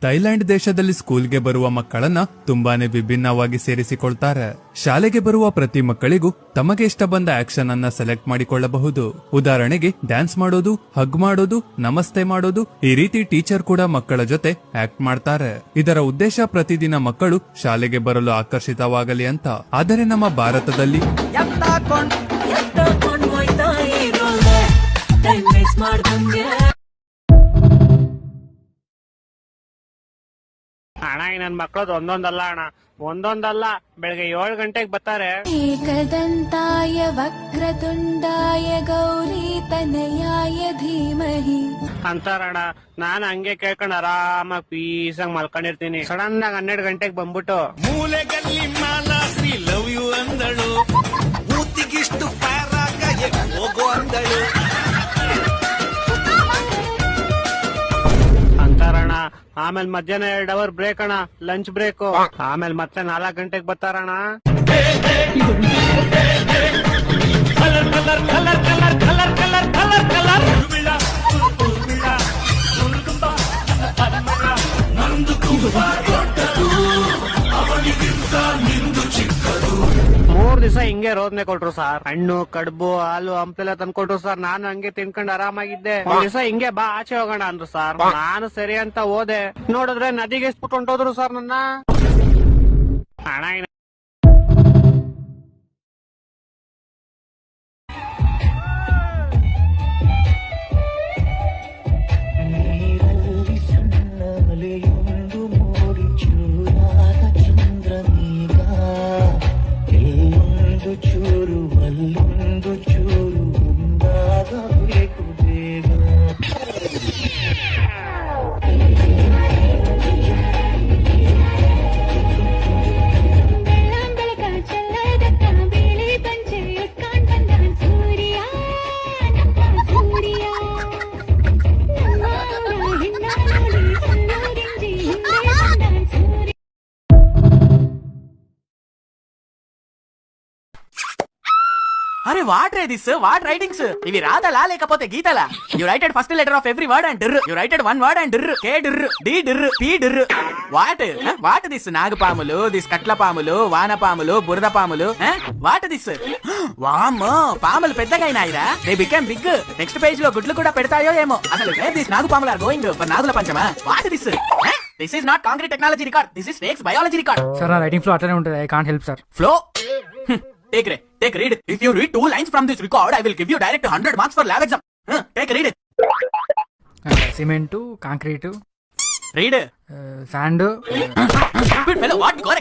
Thailand ದೇಶದಲ್ಲಿ ಸ್ಕೂಲ್ಗೆ ಬರುವ ಮಕ್ಕಳನ್ನ ತುಂಬಾನೇ ವಿಭಿನ್ನವಾಗಿ ಸೇರಿಸಿಕೊಳ್ತಾರೆ. ಶಾಲೆಗೆ ಬರುವ ಪ್ರತಿ ಮಕ್ಕಳಿಗೂ ತಮಗೆ ಇಷ್ಟ ಬಂದ ಆಕ್ಷನ್ ಅನ್ನ ಸೆಲೆಕ್ಟ್ ಮಾಡಿಕೊಳ್ಳಬಹುದು. ಉದಾಹರಣೆಗೆ ಡ್ಯಾನ್ಸ್ ಮಾಡೋದು, ಹಗ್ ಮಾಡೋದು, ನಮಸ್ತೆ ಮಾಡೋದು, ಈ ರೀತಿ ಟೀಚರ್ ಕೂಡ ಮಕ್ಕಳ ಜೊತೆ ಆಕ್ಟ್ ಮಾಡ್ತಾರೆ. ಇದರ ಉದ್ದೇಶ ಪ್ರತಿದಿನ ಮಕ್ಕಳು ಶಾಲೆಗೆ ಬರಲು ಆಕರ್ಷಿತವಾಗಲಿ ಅಂತ. ಆದರೆ ನಮ್ಮ ಭಾರತದಲ್ಲಿ ಅಣ್ಣ ಈ ನನ್ ಮಕ್ಳದ್ ಒಂದೊಂದಲ್ಲ ಅಣ್ಣ, ಒಂದೊಂದಲ್ಲ. ಬೆಳಗ್ಗೆ 7 ಗಂಟೆಗೆ ಬರ್ತಾರೆ. ಏಕದಂತಾಯ ವಕ್ರತುಂಡಾಯ ಗೌರಿ ತನಯಾಯ ಧೀಮಹಿ ಅಂತಾರಣ್ಣ. ನಾನ್ ಹಂಗೆ ಕೇಳ್ಕೊಂಡ್ ಆರಾಮಾಗಿ ಪೀಸಾಗಿ ಮಲ್ಕೊಂಡಿರ್ತೀನಿ. ಸಡನ್ ಆಗಿ 12 ಗಂಟೆಗೆ ಬಂದ್ಬಿಟ್ಟು ಮೂಲೆಗಲ್ಲಿ ಮಾಲಾಶ್ರೀ ಲವ್ ಯು ಅಂದಳು, ಊತಿಗಿಷ್ಟು ಪ್ಯಾರಾಗ ಹೋಗೋ ಅಂದಳು ಅಂತಾರಣ್ಣ. ಆಮೇಲೆ ಮಧ್ಯಾಹ್ನ 2 ಅವರ್ ಬ್ರೇಕ್ ಅಣ್ಣ, ಲಂಚ್ ಬ್ರೇಕ್. ಆಮೇಲೆ ಮತ್ತೆ 4 ಗಂಟೆಗೆ ಬರ್ತಾರಣ್ಣ. Colour colour colour colour colour colour colour colour ಮೂರ್ ದಿವಸ ಹಿಂಗೆ ರೋದನೆ ಕೊಟ್ರು ಸರ್. ಹಣ್ಣು, ಕಡುಬು, ಹಾಲು, ಹಂಪೆಲ್ಲ ತಂದ್ಕೊಟ್ರು ಸರ್. ನಾನು ಹಂಗೆ ತಿನ್ಕೊಂಡು ಆರಾಮಾಗಿದ್ದೆ. ಒಂದ್ ದಿವಸ ಹಿಂಗೆ ಬಾ ಆಚೆ ಹೋಗೋಣ ಅಂದ್ರು ಸರ್. ನಾನು ಸರಿ ಅಂತ ಹೋದೆ. ನೋಡಿದ್ರೆ ನದಿಗೆ ಎಸ್ಬಿಟ್ಟು ಹೋದ್ರು ಸರ್ ನನ್ನ. ಹಣ ಚೂರು ಅಲ್ಲೊಂದು ಚೂರು ಒಂದಾಗಬೇಕು ಬೇಗ. అరే వాట్ రే దిస్ వాట్ రైటింగ్స్ ఇవి రాదలా లేకపోతే గీతలా? You writed first letter of every word and there. You writed one word and there. K there, D there, P there. What this? నాగపాములు, దిస్ కట్లపాములు, వానపాములు, బురద పాములు. What this? వామ్మో, పాములు పెద్దగైనాయిరా. They become big. Next page లో గుడ్లు కూడా పెడతాయో ఏమో. అసలు వేర్ దిస్ నాగుపాములు ఆర్ గోయింగ్ ఫర్ నాగుల పంచమా? What this? This is not concrete technology record. This is snakes biology record. Sir నా రైటింగ్ ఫ్లో అట్లనే ఉంటుంది. I can't help sir. Flow? Take read. If you read 2 lines from this record, I will give you direct 100 marks for lab exam. Take read. Cement, concrete, Read. Sand. Stupid fellow, what? Go.